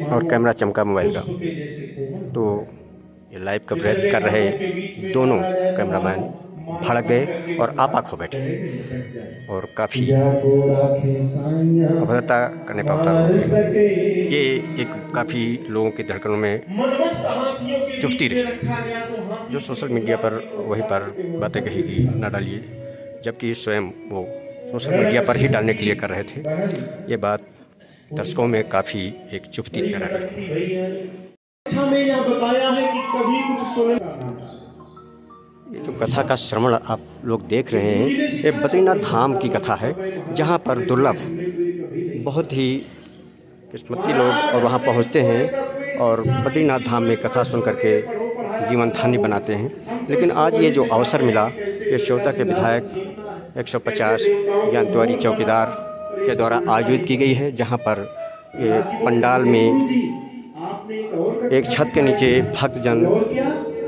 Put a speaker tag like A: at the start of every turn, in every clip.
A: और कैमरा चमका मोबाइल का। तो ये लाइव कवरेज कर रहे दोनों कैमरामैन भड़क गए और आपा खो बैठे और काफ़ी अभद्रता करने पर उतार हो गए। ये एक काफ़ी लोगों की धड़कनों में चुभती रही। जो सोशल मीडिया पर वहीं पर बातें कही कि ना डालिए, जबकि स्वयं वो सोशल मीडिया पर ही डालने के लिए कर रहे थे। ये बात दर्शकों में काफ़ी एक चुभती तरह है। ये जो कथा का श्रवण आप लोग देख रहे हैं, ये बद्रीनाथ धाम की कथा है, जहाँ पर दुर्लभ बहुत ही किस्मती लोग और वहाँ पहुँचते हैं और बद्रीनाथ धाम में कथा सुन करके जीवन धन्य बनाते हैं। लेकिन आज ये जो अवसर मिला, ये श्योता के विधायक 150 ज्ञानद्वारी चौकीदार के द्वारा आयोजित की गई है, जहाँ पर ये पंडाल में एक छत के नीचे भक्तजन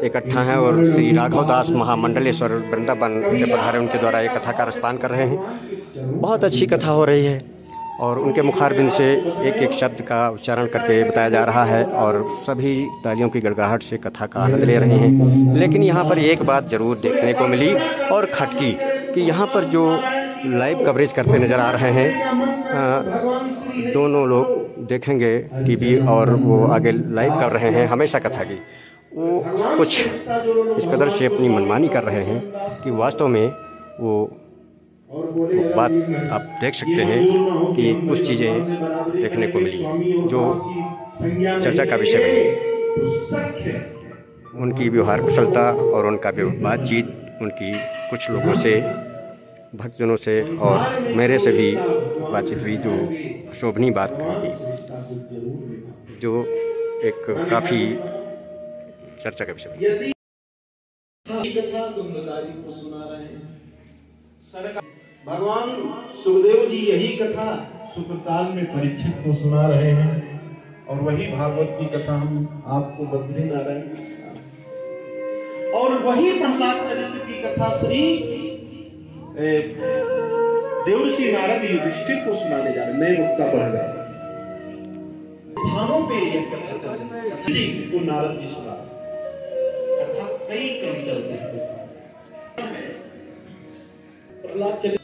A: इकट्ठा हैं और श्री राघवदास महामंडलेश्वर वृंदावन से पधारे उनके द्वारा ये कथा का रसपान कर रहे हैं। बहुत अच्छी कथा हो रही है और उनके मुखारबिंद से एक एक शब्द का उच्चारण करके बताया जा रहा है और सभी तालियों की गड़गड़ाहट से कथा का आनंद ले रहे हैं। लेकिन यहाँ पर एक बात ज़रूर देखने को मिली और खटकी कि यहाँ पर जो लाइव कवरेज करते नज़र आ रहे हैं, दोनों लोग देखेंगे टीवी और वो आगे लाइव कर रहे हैं हमेशा कथा की, वो कुछ इस कदर से अपनी मनमानी कर रहे हैं कि वास्तव में वो बात आप देख सकते हैं कि कुछ चीज़ें देखने को मिली जो चर्चा का विषय बनी। उनकी व्यवहार कुशलता और उनका बातचीत उनकी कुछ लोगों से, भक्तजनों से और मेरे से भी बातचीत हुई, जो शोभनीय बात कही, जो एक काफ़ी चर्चा का विषय बनी।
B: भगवान सुखदेव जी यही कथा सुप्रताल में परीक्षित को सुना रहे हैं और वही भागवत की कथा हम आपको बद्रीनारायण और वही प्रहलाद चरित्र की कथा श्री देवर्षि नारद युधिष्ठिर को सुनाने जा रहे, नए वक्ता पढ़ रहे स्थानों पे यह कथा चल रही है को नारद जी सुना कथा कई क्रम चलते हैं। प्रहलाद चरित्र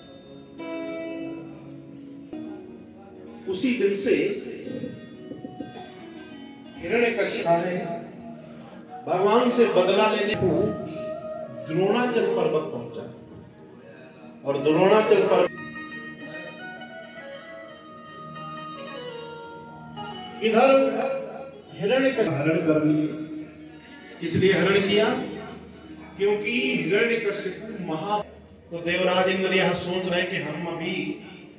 B: उसी दिन से हिरण्यकश्यप ने भगवान से बदला लेने को द्रोणाचल पर्वत पहुंचा और द्रोणाचल पर्वत इधर हिरण्यकश्यप हरण कर लिए। इसलिए हरण किया क्योंकि हिरण्यकश्यप महा, तो देवराज इंद्र यह सोच रहे कि हम अभी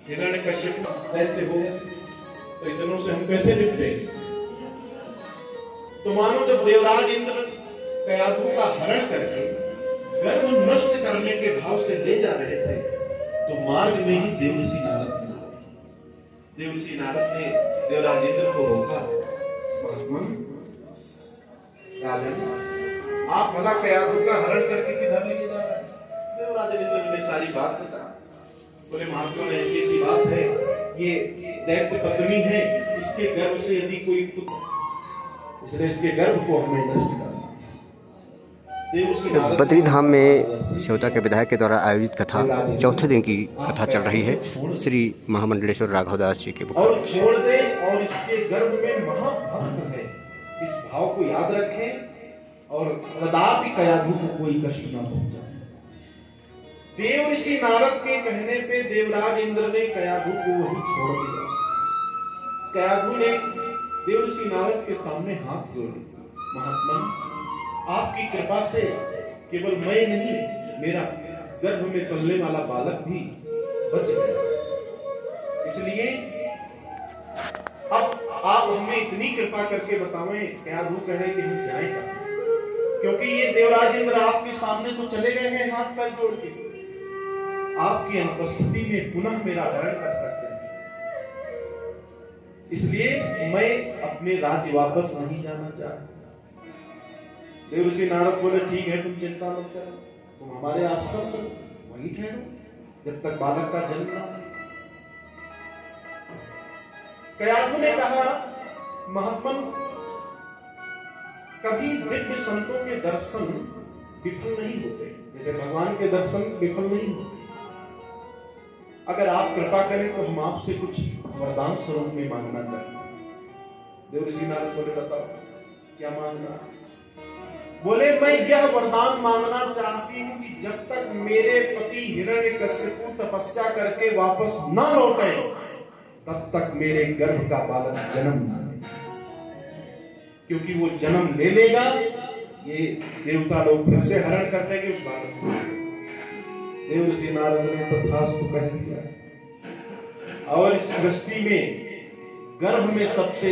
B: हिरण्यकश्यप दैत्य हो तो इतनों से हम कैसे निपटे। तो मानो जब देवराज इंद्र कयाधु का हरण करके गर्भ नष्ट करने के भाव से ले जा रहे थे, तो मार्ग में ही देवर्षि नारद मिला। देवर्षि नारद ने देवराज इंद्र को रोका, महात्मन राजन, आप भला कयाधु का हरण करके किधर लेके जा रहे हैं। देवराज इंद्र ने सारी बात बता। बोले महात्मा ने ऐसी सी बात है, ये दैत्य पत्नी है, इसके गर्भ से यदि कोई पुत्र, इसलिए इसके गर्भ को हमें नष्ट करना।
A: बद्री धाम में श्योता के विधायक के द्वारा आयोजित कथा चौथे दिन की कथा चल रही है श्री महामंडलेश्वर राघवदास जी के
B: और छोड़ दे और इसके गर्भ में महाभक्त है, इस भाव को याद रखें और कदापि कयाधु को कोई कष्ट न पहुंचाए। देवर्षि नारद के कहने पे देवराज इंद्र ने कयाधु को वही छोड़ दिया। कयाधु ने देवर्षि नारद के सामने हाथ जोड़े, महात्मा आपकी कृपा से केवल मैं नहीं, मेरा गर्भ में पलने वाला बालक भी बच गया। इसलिए अब आप हमें इतनी कृपा करके बतावें, कयाधु कहे कि हम जाएं कहां, क्योंकि ये देवराज इंद्र आपके सामने तो चले गए हैं हाथ पैर जोड़ के, आपकी अनुपस्थिति में पुनः मेरा हरण कर सकते हैं। इसलिए मैं अपने राज्य वापस नहीं जाना चाहता। देवर्षि नारद बोले ठीक है, तुम चिंता मत करो, तुम हमारे आश्रम में वहीं ठहरो जब तक बालक का जन्म ना हो। कयाधु ने कहा महात्मन, कभी दिव्य संतों के दर्शन विफल नहीं होते, जैसे भगवान के दर्शन विफल नहीं होते। अगर आप कृपा करें तो हम आपसे कुछ वरदान स्वरूप में मांगना चाहिए। देवर्षि नारद बोले, बताओ क्या मांगना? बोले, मैं यह वरदान मांगना चाहती हूं कि जब तक मेरे पति हिरण्यकश्यप तपस्या करके वापस न लौटे तब तक मेरे गर्भ का बालक जन्म न ले, क्योंकि वो जन्म ले लेगा, ये देवता लोग फिर से हरण कर लेंगे उस बालक को। देवर्षि नारद ने तथास्तु कह दिया। और इस सृष्टि में गर्भ में सबसे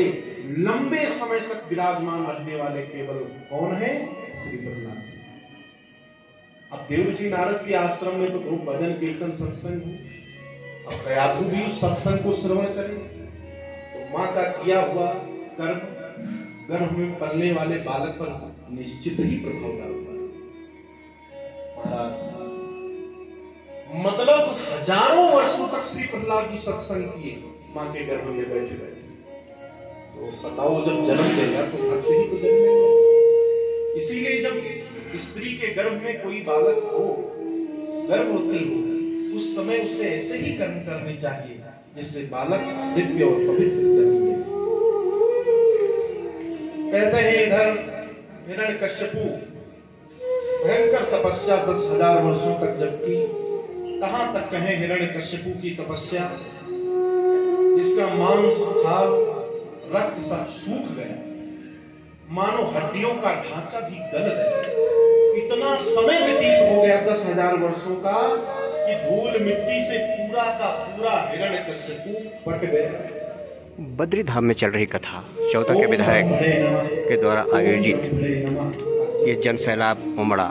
B: लंबे समय तक विराजमान रहने वाले केवल कौन है? श्री प्रहलाद। अब देवर्षि नारद के आश्रम में तो खूब भजन कीर्तन सत्संग हो, अब कयाधु भी उस सत्संग को श्रवण करें तो मां का किया हुआ गर्भ में पलने वाले बालक पर निश्चित ही प्रभाव डालता है। मतलब हजारों वर्षों तक श्री प्रहलाद जी सत्संग किए मां के गर्भ में बैठे बैठे, तो बताओ जब जन्म देगा तो भक्त ही तो जन्मेगा। इसीलिए जब स्त्री के गर्भ में कोई बालक हो, गर्भवती हो, उस समय उसे ऐसे ही कर्म करने चाहिए जिससे बालक दिव्य और पवित्र जन्मे। कहते हैं इधर हिरण्यकश्यपु भयंकर तपस्या 10,000 वर्षों तक जब की। कहां तक कहें हिरण्यकश्यपु की तपस्या, जिसका मांस खाल रक्त सब सूख गया, मानो हड्डियों का ढांचा भी गल गया। इतना समय व्यतीत हो गया 10,000 वर्षों का कि धूल मिट्टी से पूरा का पूरा हिरण्यकश्यपु पट गया।
A: बद्री धाम में चल रही कथा चौथा के विधायक के द्वारा आयोजित ये जन सैलाब उमड़ा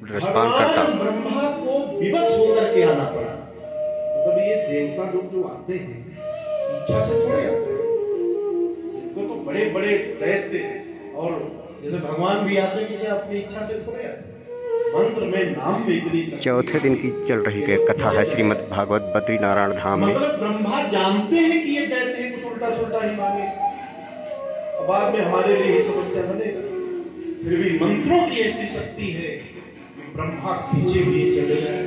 A: रसपान करता।
B: ब्रह्मा को विवश होकर के आना पड़ा। मतलब ये देवता लोग जो आते हैं इच्छा से थोड़े आते हैं, इनको तो बड़े बड़े दैत्य और जैसे भगवान भी आते हैं कि अपनी इच्छा से थोड़े आते हैं, मंत्र में नाम में इतनी शक्ति।
A: चौथे दिन की चल रही कथा है श्रीमद् भागवत बद्री नारायण धाम में।
B: मतलब ब्रह्मा जानते हैं कि ये दैत्य है, कुछ उल्टा सुल्टा ही मांगे, बाद में हमारे लिए समस्या बनेगा। फिर भी मंत्रों की ऐसी शक्ति है कि ब्रह्मा खींचे हुए चले जाए।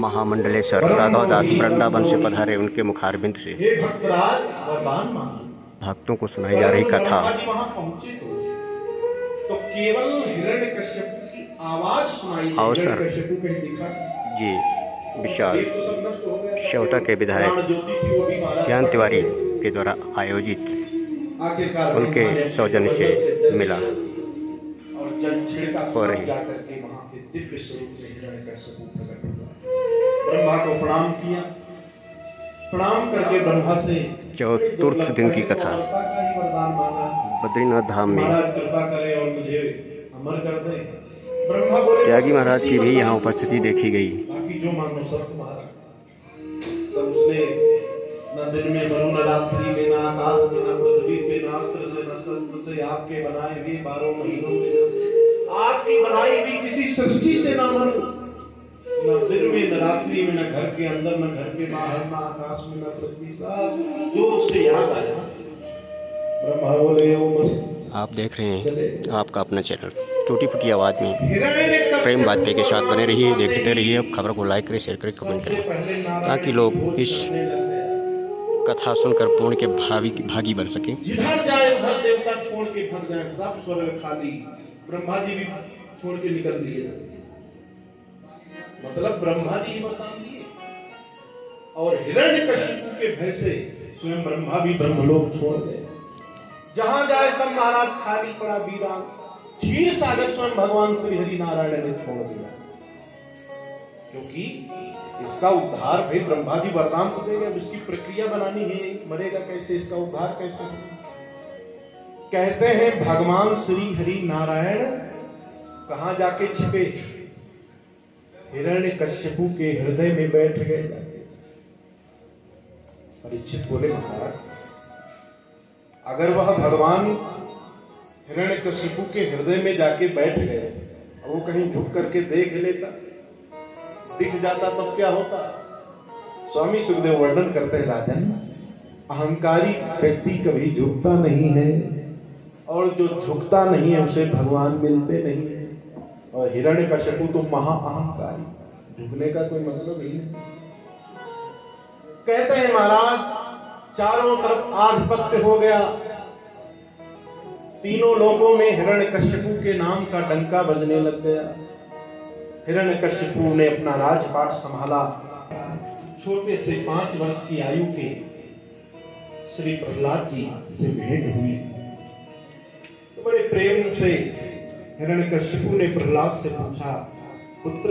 A: महामंडलेश्वर राघवदास वृंदावन से पधारे, उनके मुखारबिंद से
B: हे भक्तराज वरदान मांगे।
A: भक्तों को सुनाई जा रही कथा।
B: वहां पहुंचे तो केवल हिरण्यकश्यप की आवाज सुनाई।
A: अवसर जी विशाल चौथा के विधायक ज्ञान तिवारी के द्वारा आयोजित उनके सौजन्य से मिला
B: और जल छिड़का
A: हो रही।
B: दिव्य स्वरूप में हिरण्यकश्यप प्रकट हुआ। ब्रह्मा को प्रणाम किया, प्रणाम करके ब्रह्मा से
A: चतुर्थ दिन की कथा
B: वरदान मांगा,
A: बद्रीनाथ धाम में
B: महाराज कृपा करें और मुझे अमर कर दे। ब्रह्मा बोले,
A: त्यागी महाराज की भी यहाँ उपस्थिति देखी गई।
B: बाकी जो मांगो सब तुम्हारा। तब उसने न दिन में मरु न रात्रि में, न आकाश में, न पृथ्वी पे, न अस्त्र से न शस्त्र से, आपके बनाए हुए 12 महीनों में, आपकी बनाई हुई किसी सृष्टि से न मरू, न दिन में न रात्रि में, न घर के अंदर न घर के बाहर, न आकाश में न पृथ्वी, सब जो उससे याद आया। ब्रह्मा बोले,
A: आप देख रहे हैं आपका अपना चैनल टूटी फूटी आवाज़ में प्रेम बातें के साथ बने रहिए, देखते रहिए। अब खबर को लाइक करें, शेयर करें, कमेंट करें, ताकि लोग इस कथा सुनकर पूर्ण के भागी बन सके।
B: जिधर जाए उधर देवता छोड़ के भाग जाए, सब स्वर्ग खाली। ब्रह्मा जी भी छोड़ के निकल दिए, मतलब ब्रह्मा जी ही वरदान दिए। और हिरण्यकश्यप के भय से स्वयं ब्रह्मा भी ब्रह्मलोक छोड़ गए। जहां जाए सब महाराज खाली पड़ा वीरान। क्षीर सागर स्वयं भगवान श्री हरि नारायण ने छोड़ दिया, क्योंकि इसका उद्धार भाई ब्रह्मा जी वरदान तो देंगे, अब इसकी प्रक्रिया बनानी है, मरेगा कैसे, इसका उद्धार कैसे। कहते हैं भगवान श्री हरि नारायण कहां जाके छिपे? हिरण्यकश्यपु के हृदय में बैठ गए जाके। परीक्षित बोले, महाराज अगर वह भगवान हिरण्यकश्यपु के हृदय में जाके बैठ गए, वो कहीं झुक करके देख लेता, दिख जाता, तब क्या होता? स्वामी सुखदेव वर्णन करते हैं, राजन अहंकारी व्यक्ति कभी झुकता नहीं है, और जो झुकता नहीं है उसे भगवान मिलते नहीं है। और हिरण्यकशिपु तो महा अहंकारी, झुकने का कोई मतलब ही नहीं। कहते हैं महाराज, चारों तरफ आधिपत्य हो गया, तीनों लोगों में हिरण्यकशिपु के नाम का डंका बजने लग गया। हिरण्यकशिपु ने अपना राजपाट संभाला। छोटे से 5 वर्ष की आयु के श्री प्रहलाद जी से भेंट हुई, तो बड़े प्रेम से हिरण्यकशिपु ने प्रहलाद से पूछा, पुत्र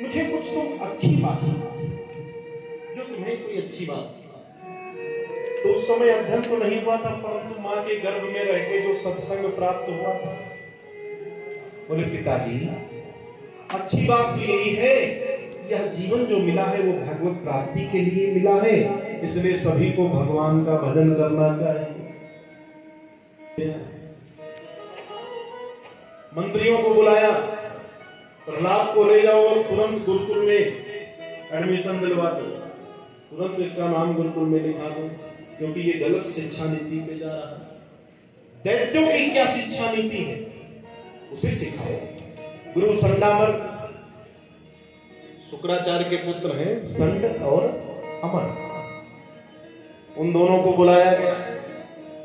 B: मुझे कुछ तो अच्छी बात, जो तुम्हें कोई अच्छी बात। तो उस समय अध्ययन तो नहीं हुआ था, परंतु मां के गर्भ में रह के जो सत्संग प्राप्त हुआ था। बोले पिताजी, अच्छी बात तो यही है, यह जीवन जो मिला है वो भगवत प्राप्ति के लिए मिला है, इसलिए सभी को भगवान का भजन करना चाहिए। मंत्रियों को बुलाया, प्रहलाद को ले जाओ और तुरंत गुरुकुल में एडमिशन दिलवा दो, तुरंत इसका नाम गुरुकुल में लिखा दो, क्योंकि ये गलत शिक्षा नीति पे जा रहा है। दैत्यों की क्या शिक्षा नीति है उसे सिखाओ। गुरु संडामर्क शुक्राचार्य के पुत्र हैं, संड और अमर, उन दोनों को बुलाया गया।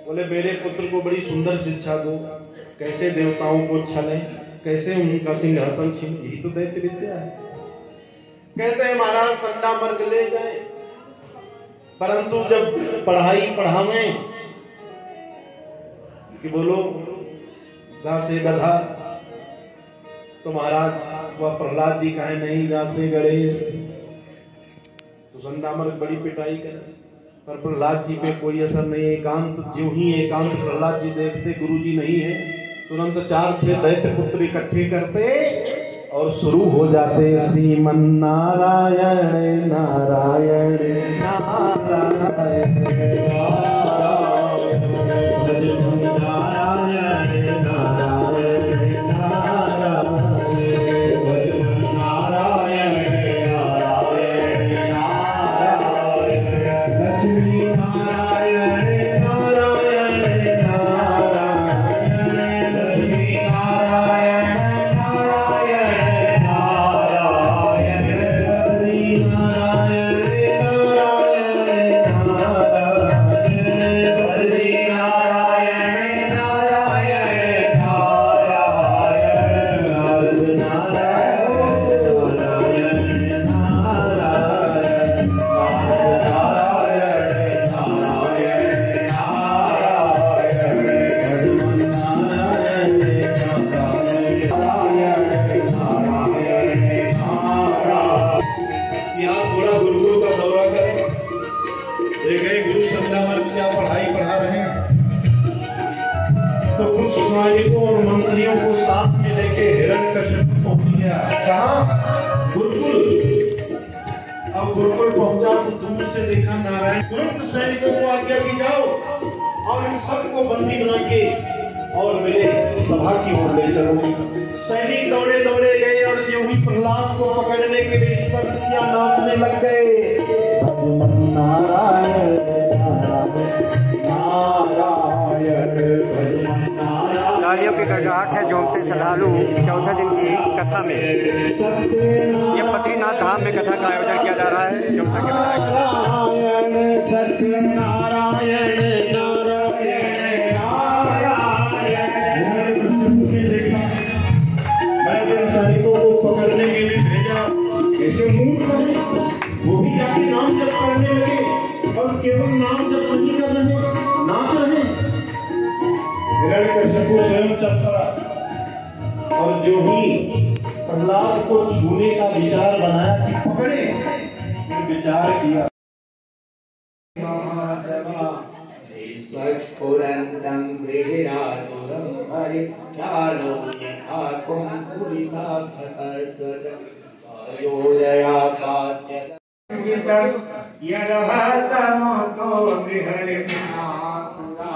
B: बोले मेरे पुत्र को बड़ी सुंदर शिक्षा दो, कैसे देवताओं को छलें, कैसे उनका सिंहासन छीन, यही तो दैत्य विद्या है। कहते हैं महाराज संडामर्क ले गए, परंतु जब पढ़ाई पढ़ावे कि बोलो गा से गधा, तो महाराज वह प्रहलाद जी कहे नहीं, गा से गणेश। तो संडामर्क बड़ी पिटाई करे, पर प्रहलाद जी पे कोई असर नहीं। एकांत जो ही एकांत प्रहलाद जी देखते गुरु जी नहीं है, तुरंत 4-6 दैत्य पुत्र इकट्ठे करते और शुरू हो जाते श्रीमन नारायण नारायण नारायण और मंत्रियों को साथ में लेके हिरण्यकशिपु पहुंच गया। कहाँ? गुरुकुल। अब गुरुकुल पहुंचा तो दूर से देखा नारायण, तुरंत सैनिकों को आज्ञा की जाओ और इन सबको बंदी बना के और मेरे सभा की ओर ले चलो। सैनिक दौड़े दौड़े गए और जो ही प्रहलाद को पकड़ने के लिए स्पर्श किया, नाचने लग गए। नारायण
A: तालियों की गड़गड़ाहट से झूमते श्रद्धालु चौथे दिन की कथा में, ये बद्रीनाथ धाम में कथा का आयोजन किया जा रहा है। चौथा के नारायण नारायण
B: सैनिकों को पकड़ने के लिए भेजा, ऐसे मूर्ख वो भी जाके नाम जप करने लगे और केवल नाम जप नहीं कर रहे, नाच रहे। हिरण्यकशिपु स्वयं चल पड़ा और जो ही प्रहलाद को छूने का विचार बनाया कि पकड़े, विचार किया।
C: यदहतमो तो विहरिणापुरा